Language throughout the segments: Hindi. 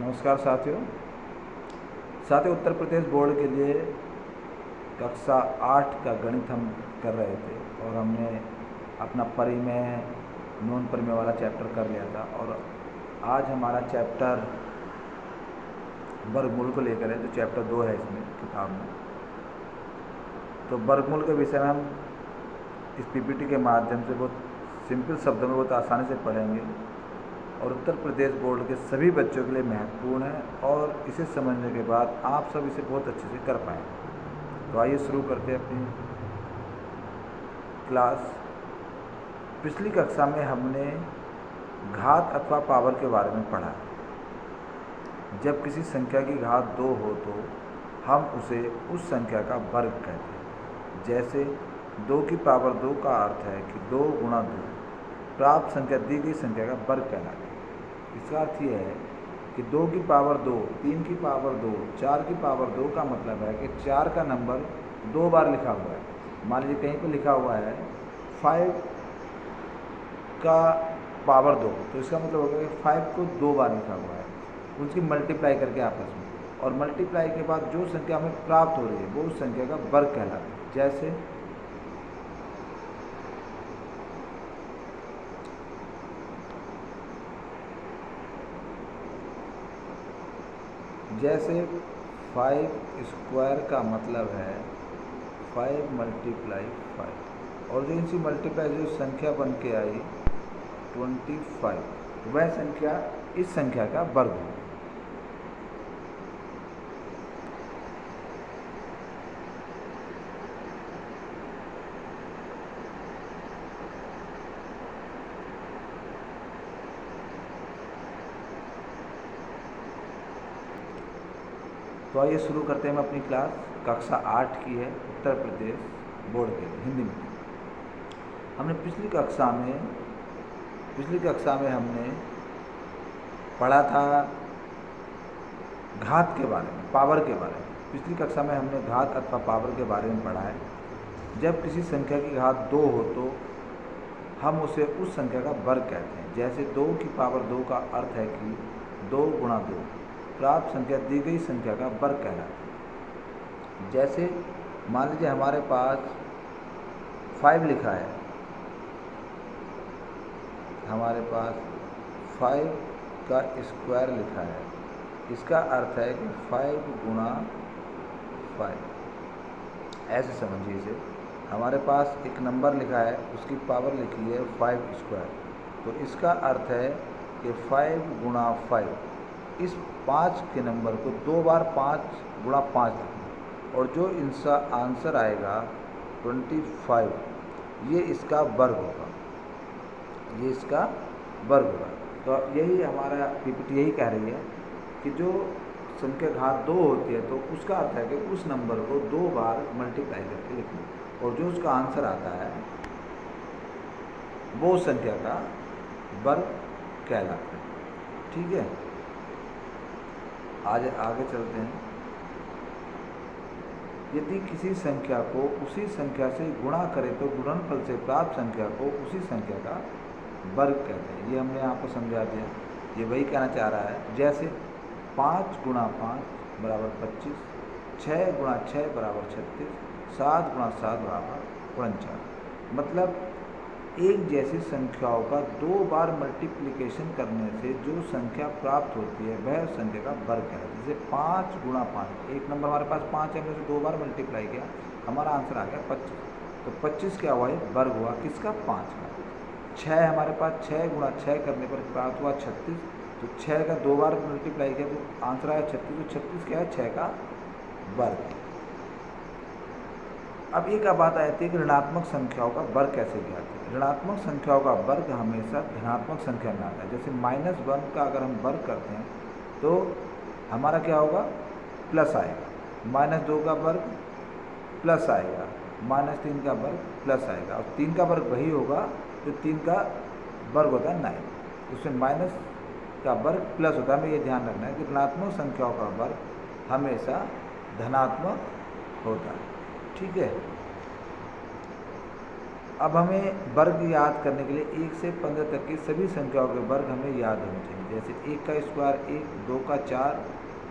नमस्कार साथियों उत्तर प्रदेश बोर्ड के लिए कक्षा 8 का गणित हम कर रहे थे और हमने अपना परिमेय नॉन परिमेय वाला चैप्टर कर लिया था। और आज हमारा चैप्टर वर्गमूल को लेकर है, जो चैप्टर 2 है इसमें किताब में। तो वर्गमूल के विषय में हम इस पीपीटी के माध्यम से बहुत सिंपल शब्दों में बहुत आसानी से पढ़ेंगे और उत्तर प्रदेश बोर्ड के सभी बच्चों के लिए महत्वपूर्ण है और इसे समझने के बाद आप सब इसे बहुत अच्छे से कर पाएंगे। तो आइए शुरू करते हैं अपनी क्लास। पिछली कक्षा में हमने घात अथवा पावर के बारे में पढ़ा। जब किसी संख्या की घात 2 हो तो हम उसे उस संख्या का वर्ग कहते हैं। जैसे 2 की पावर 2 का अर्थ है कि 2 गुणा 2 प्राप्त संख्या दी गई संख्या का वर्ग कहलाती है। इसका अर्थ यह है कि 2 की पावर 2, 3 की पावर 2, 4 की पावर 2 का मतलब है कि 4 का नंबर 2 बार लिखा हुआ है। मान लीजिए कहीं पर लिखा हुआ है 5 का पावर 2, तो इसका मतलब होगा कि 5 को 2 बार लिखा हुआ है, उसकी मल्टीप्लाई करके आपस में, और मल्टीप्लाई के बाद जो संख्या हमें प्राप्त हो रही है वो उस संख्या का वर्ग कहलाता है। जैसे 5 स्क्वायर का मतलब है 5 मल्टीप्लाई 5, और जो इनसे मल्टीप्लाई जो संख्या बन के आई 25, वह संख्या इस संख्या का वर्ग होगा। तो आइए शुरू करते हैं हम अपनी क्लास। कक्षा 8 की है, उत्तर प्रदेश बोर्ड के लिए, हिंदी में। हमने पिछली कक्षा में हमने पढ़ा था घात के बारे में, पावर के बारे में। पिछली कक्षा में हमने घात अथवा पावर के बारे में पढ़ा है। जब किसी संख्या की घात 2 हो तो हम उसे उस संख्या का वर्ग कहते हैं। जैसे 2 की पावर 2 का अर्थ है कि 2 गुणा 2 प्राप्त संख्या दी गई संख्या का वर्ग कहलाता है। जैसे मान लीजिए हमारे पास 5 लिखा है, हमारे पास 5 का स्क्वायर लिखा है। इसका अर्थ है कि 5 गुणा 5, ऐसे समझिए इसे। हमारे पास एक नंबर लिखा है, उसकी पावर लिखी है 5 स्क्वायर, तो इसका अर्थ है कि 5 गुणा 5, इस 5 के नंबर को 2 बार 5 गुणा 5 लिखना, और जो इनका आंसर आएगा 25, ये इसका वर्ग होगा, ये इसका वर्ग होगा। तो यही हमारा पीपीटी यही कह रही है कि जो संख्या घात 2 होती है तो उसका अर्थ है कि उस नंबर को 2 बार मल्टीप्लाई करके लिखना, और जो उसका आंसर आता है वो संख्या का वर्ग कहलाता है। ठीक है, आज आगे चलते हैं। यदि किसी संख्या को उसी संख्या से गुणा करें तो गुणनफल से प्राप्त संख्या को उसी संख्या का वर्ग कहते हैं। ये हमने आपको समझा दिया, ये वही कहना चाह रहा है। जैसे 5 गुणा 5 बराबर 25, 6 गुणा 6 बराबर 36, 7 गुणा 7 बराबर 49। मतलब एक जैसी संख्याओं का 2 बार मल्टीप्लिकेशन करने से जो संख्या प्राप्त होती है वह संख्या का वर्ग है। जैसे 5 गुणा 5, एक नंबर हमारे पास 5 है, हमने उसे 2 बार मल्टीप्लाई किया, हमारा आंसर आ गया 25। तो 25 क्या हुआ, वर्ग हुआ किसका, 5 का। 6 हमारे पास, 6 गुणा 6 करने पर प्राप्त हुआ 36, तो 6 का 2 बार मल्टीप्लाई किया तो आंसर आया 36। तो 36 क्या है, 6 का वर्ग। अब एक बात आती है कि ऋणात्मक संख्याओं का वर्ग कैसे ज्ञात है। ऋणात्मक संख्याओं का वर्ग हमेशा धनात्मक संख्या में आता है। जैसे -1 का अगर हम वर्ग करते हैं तो हमारा क्या होगा, प्लस आएगा। -2 का वर्ग प्लस आएगा, -3 का वर्ग प्लस आएगा, और 3 का वर्ग वही होगा जो 3 का वर्ग होता है 9, उसमें माइनस का वर्ग प्लस होता है। हमें ये ध्यान रखना है कि ऋणात्मक संख्याओं का वर्ग हमेशा धनात्मक होता है। ठीक है, अब हमें वर्ग याद करने के लिए 1 से 15 तक की सभी संख्याओं के वर्ग हमें याद होने चाहिए। जैसे 1 का स्क्वायर 1, 2 का 4,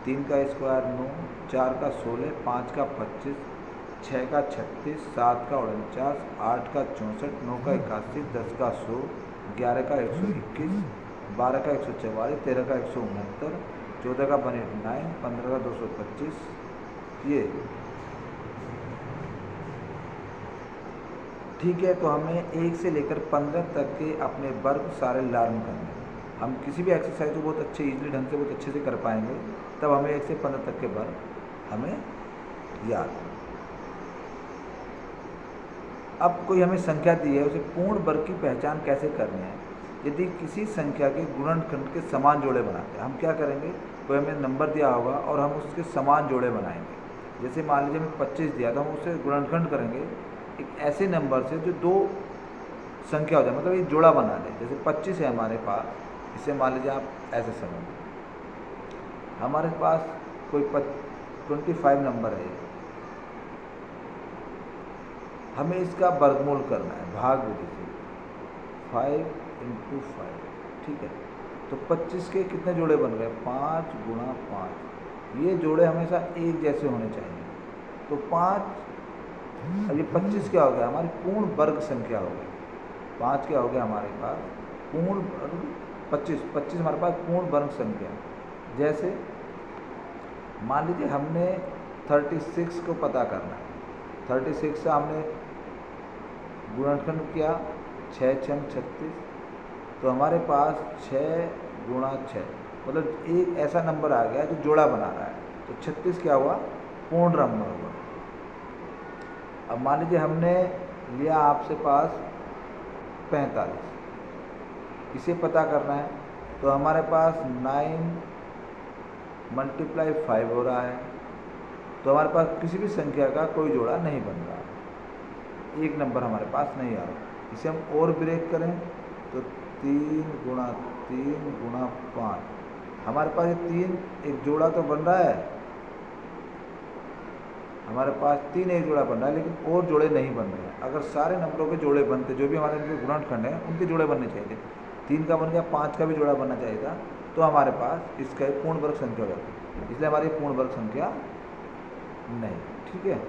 3 का स्क्वायर 9, 4 का 16, 5 का 25, 6 का 36, 7 का 49, 8 का 64, 9 का 81, 10 का 100, 11 का 121, 12 का 144, 13 का 169, 14 का 189, 15 का 225। ये ठीक है। तो हमें 1 से लेकर 15 तक के अपने वर्ग सारे लर्न करने हैं। हम किसी भी एक्सरसाइज को बहुत अच्छे इजीली ढंग से बहुत अच्छे से कर पाएंगे, तब हमें 1 से 15 तक के वर्ग हमें याद। अब कोई हमें संख्या दी है, उसे पूर्ण वर्ग की पहचान कैसे करनी है। यदि किसी संख्या के गुणनखंड के समान जोड़े बनाते हैं, हम क्या करेंगे, कोई हमें नंबर दिया होगा और हम उसके समान जोड़े बनाएंगे। जैसे मान लीजिए हमें 25 दिया, तो हम उससे गुणनखंड करेंगे एक ऐसे नंबर से जो दो संख्या हो जाए, मतलब एक जोड़ा बना दें। जैसे 25 है हमारे पास, इसे मान लीजिए आप ऐसे समझिए, हमारे पास कोई 25 नंबर है, हमें इसका वर्गमूल करना है भाग विधि से, 5 × 5। ठीक है। तो 25 के कितने जोड़े बन गए, 5 × 5। ये जोड़े हमेशा एक जैसे होने चाहिए। तो 5, अब ये 25 क्या हो गया, हमारी पूर्ण वर्ग संख्या हो गई। 5 क्या हो गया हमारे पास पूर्ण वर्ग, 25 हमारे पास पूर्ण वर्ग संख्या। जैसे मान लीजिए हमने 36 को पता करना है, 36 से हमने गुणनखंड किया, 6 × 36, तो हमारे पास 6 × 6, मतलब एक ऐसा नंबर आ गया जो जोड़ा बना रहा है। तो 36 क्या हुआ, पूर्ण नंबर हुआ। अब मान लीजिए हमने लिया आपसे पास 45, इसे पता करना है, तो हमारे पास 9 × 5 हो रहा है। तो हमारे पास किसी भी संख्या का कोई जोड़ा नहीं बन रहा, एक नंबर हमारे पास नहीं आ रहा। इसे हम और ब्रेक करें तो 3 × 3 × 5, हमारे पास ये 3 एक जोड़ा तो बन रहा है, हमारे पास 3 एक जोड़ा बन रहा है, लेकिन और जोड़े नहीं बन रहे हैं। अगर सारे नंबरों के जोड़े बनते, जो भी हमारे इनके गुणनखंड हैं उनके जोड़े बनने चाहिए। 3 का बन गया, 5 का भी जोड़ा बनना चाहिए था, तो हमारे पास इसका एक पूर्ण वर्ग संख्या हो जाती, इसलिए हमारी पूर्ण वर्ग संख्या नहीं। ठीक है।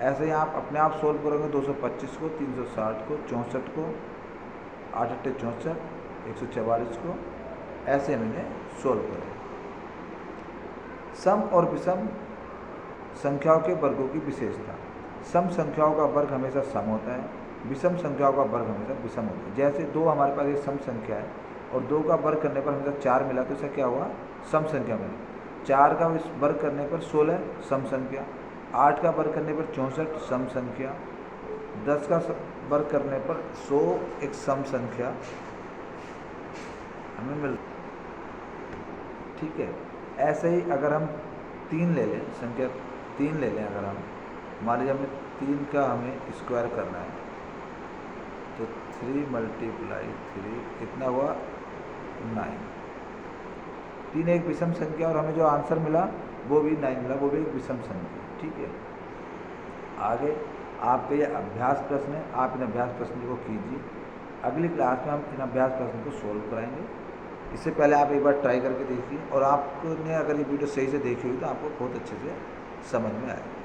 ऐसे ही आप अपने आप सोल्व करोगे 225 को, 360 को, 64 को, 8 × 8 = 64, 144 को, ऐसे मैंने सोल्व करें। सम और विषम संख्याओं के वर्गों की विशेषता। सम संख्याओं का वर्ग हमेशा सम होता है, विषम संख्याओं का वर्ग हमेशा विषम होता है। जैसे 2 हमारे पास एक सम संख्या है और 2 का वर्ग करने पर हमेशा 4 मिला, तो इसका क्या हुआ, सम संख्या मिली। 4 का वर्ग करने पर 16 सम संख्या, 8 का वर्ग करने पर 64 सम संख्या, 10 का वर्ग करने पर 100 एक सम संख्या हमें मिल। ठीक है। ऐसे ही अगर हम 3 ले लें, संख्या 3 ले लें, अगर हम मान लीजिए हमें 3 का हमें स्क्वायर करना है, तो 3 × 3 कितना हुआ, 9। 3 एक विषम संख्या और हमें जो आंसर मिला वो भी 9 मिला, वो भी एक विषम संख्या। ठीक है। आगे आपके ये अभ्यास प्रश्न है, आप इन अभ्यास प्रश्न को कीजिए। अगली क्लास में हम इन अभ्यास प्रश्न को सोल्व कराएंगे। इससे पहले आप एक बार ट्राई करके देखिए, और आपने अगर ये वीडियो सही से देखी हुई तो आपको बहुत अच्छे से समझ में आएगा।